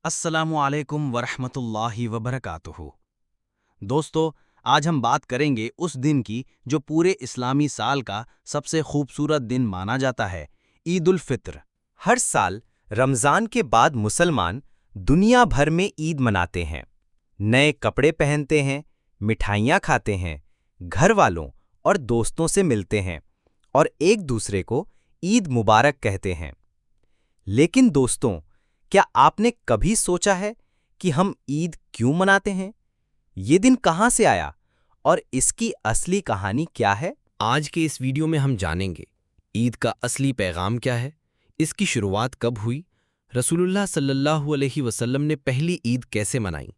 السلام علیکم ورحمۃ اللہ وبرکاتہ۔ دوستو، آج ہم بات کریں گے اس دن کی جو پورے اسلامی سال کا سب سے خوبصورت دن مانا جاتا ہے، عید الفطر۔ ہر سال رمضان کے بعد مسلمان دنیا بھر میں عید مناتے ہیں، نئے کپڑے پہنتے ہیں، مٹھائیاں کھاتے ہیں، گھر والوں اور دوستوں سے ملتے ہیں اور ایک دوسرے کو عید مبارک کہتے ہیں۔ لیکن دوستوں، کیا آپ نے کبھی سوچا ہے کہ ہم عید کیوں مناتے ہیں؟ یہ دن کہاں سے آیا اور اس کی اصلی کہانی کیا ہے؟ آج کے اس ویڈیو میں ہم جانیں گے عید کا اصلی پیغام کیا ہے، اس کی شروعات کب ہوئی، رسول اللہ صلی اللہ علیہ وسلم نے پہلی عید کیسے منائی،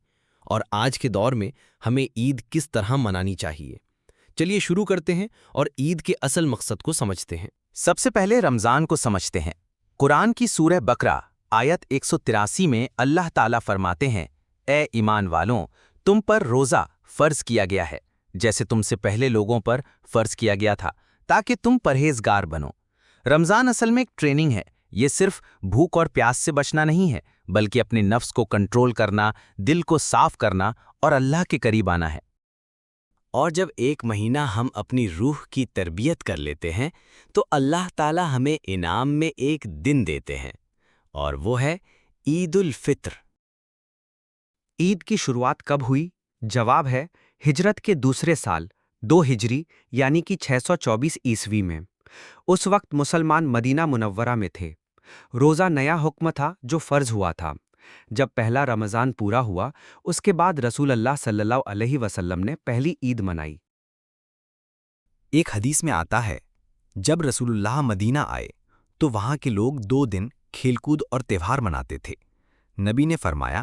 اور آج کے دور میں ہمیں عید کس طرح منانی چاہیے۔ چلیے شروع کرتے ہیں اور عید کے اصل مقصد کو سمجھتے ہیں۔ سب سے پہلے رمضان کو سمجھتے ہیں۔ قرآن کی سورہ بقرہ آیت 183 میں اللہ تعالیٰ فرماتے ہیں، اے ایمان والوں، تم پر روزہ فرض کیا گیا ہے جیسے تم سے پہلے لوگوں پر فرض کیا گیا تھا تاکہ تم پرہیزگار بنو۔ رمضان اصل میں ایک ٹریننگ ہے۔ یہ صرف بھوک اور پیاس سے بچنا نہیں ہے، بلکہ اپنے نفس کو کنٹرول کرنا، دل کو صاف کرنا اور اللہ کے قریب آنا ہے۔ اور جب ایک مہینہ ہم اپنی روح کی تربیت کر لیتے ہیں تو اللہ تعالی ہمیں انعام میں ایک دن دیتے ہیں، اور وہ ہے عید الفطر۔ عید کی شروعات کب ہوئی؟ جواب ہے ہجرت کے دوسرے سال 2 ہجری یعنی کہ 624 عیسوی میں۔ اس وقت مسلمان مدینہ منورہ میں تھے۔ روزہ نیا حکم تھا جو فرض ہوا تھا۔ جب پہلا رمضان پورا ہوا، اس کے بعد رسول اللہ صلی اللہ علیہ وسلم نے پہلی عید منائی۔ ایک حدیث میں آتا ہے، جب رسول اللہ مدینہ آئے تو وہاں کے لوگ 2 دن کھیل کود اور تہوار مناتے تھے۔ نبی نے فرمایا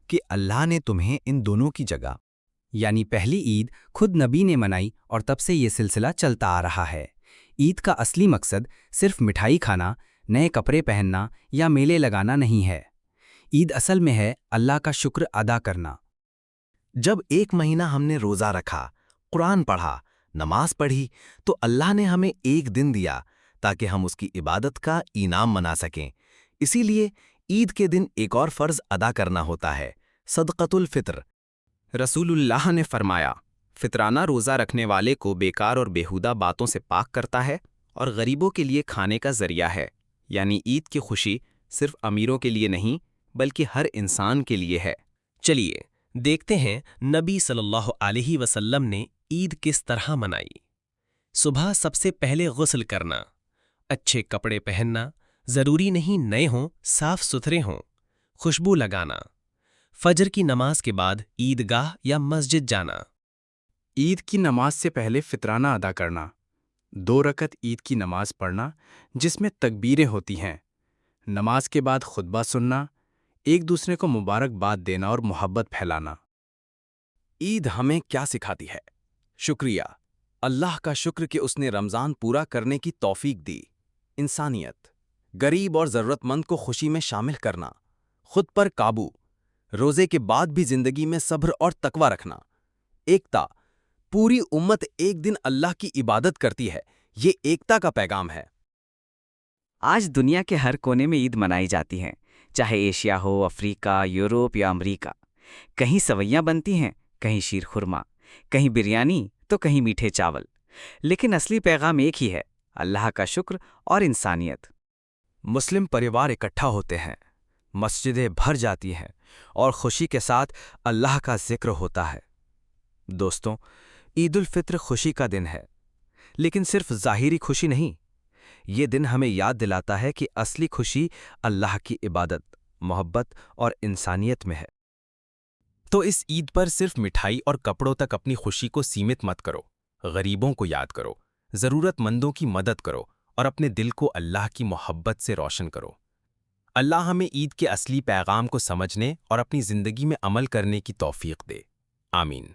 کہ اللہ نے تمہیں ان دونوں کی جگہ، یعنی پہلی عید خود نبی نے منائی اور تب سے یہ سلسلہ چلتا آ رہا ہے۔ عید کا اصلی مقصد صرف مٹھائی کھانا، نئے کپڑے پہننا یا میلے لگانا نہیں ہے۔ عید اصل میں ہے اللہ کا شکر ادا کرنا۔ جب ایک مہینہ ہم نے روزہ رکھا، قرآن پڑھا، نماز پڑھی، تو اللہ نے ہمیں ایک دن دیا تاکہ ہم اس کی عبادت کا انعام منا سکیں۔ اسی لیے عید کے دن ایک اور فرض ادا کرنا ہوتا ہے، صدقۃ الفطر۔ رسول اللہ نے فرمایا، فطرانہ روزہ رکھنے والے کو بیکار اور بیہودہ باتوں سے پاک کرتا ہے اور غریبوں کے لیے کھانے کا ذریعہ ہے۔ یعنی عید کی خوشی صرف امیروں کے لیے نہیں بلکہ ہر انسان کے لیے ہے۔ چلیے دیکھتے ہیں نبی صلی اللہ علیہ وسلم نے عید کس طرح منائی۔ صبح سب سے پہلے غسل کرنا، اچھے کپڑے پہننا، ضروری نہیں نئے ہوں، صاف ستھرے ہوں، خوشبو لگانا، فجر کی نماز کے بعد عیدگاہ یا مسجد جانا۔ عید کی نماز سے پہلے فطرانہ ادا کرنا، 2 رکعت عید کی نماز پڑھنا جس میں تکبیریں ہوتی ہیں، نماز کے بعد خطبہ سننا، ایک دوسرے کو مبارکباد دینا اور محبت پھیلانا۔ عید ہمیں کیا سکھاتی ہے؟ شکریہ، اللہ کا شکر کہ اس نے رمضان پورا کرنے کی توفیق دی۔ انسانیت، غریب اور ضرورت مند کو خوشی میں شامل کرنا، خود پر قابو، روزے کے بعد بھی زندگی میں صبر اور تقوی رکھنا۔ ایکتا، پوری امت ایک دن اللہ کی عبادت کرتی ہے، یہ ایکتا کا پیغام ہے۔ آج دنیا کے ہر کونے میں عید منائی جاتی ہے، چاہے ایشیا ہو، افریقہ، یورپ یا امریکہ۔ کہیں سویاں بنتی ہیں، کہیں شیر خورما، کہیں بریانی تو کہیں میٹھے چاول، لیکن اصلی پیغام ایک ہی ہے، اللہ کا شکر اور انسانیت۔ مسلم پریوار اکٹھا ہوتے ہیں، مسجدیں بھر جاتی ہیں اور خوشی کے ساتھ اللہ کا ذکر ہوتا ہے۔ دوستوں، عید الفطر خوشی کا دن ہے، لیکن صرف ظاہری خوشی نہیں۔ یہ دن ہمیں یاد دلاتا ہے کہ اصلی خوشی اللہ کی عبادت، محبت اور انسانیت میں ہے۔ تو اس عید پر صرف مٹھائی اور کپڑوں تک اپنی خوشی کو سیمت مت کرو، غریبوں کو یاد کرو، ضرورت مندوں کی مدد کرو اور اپنے دل کو اللہ کی محبت سے روشن کرو۔ اللہ ہمیں عید کے اصلی پیغام کو سمجھنے اور اپنی زندگی میں عمل کرنے کی توفیق دے۔ آمین۔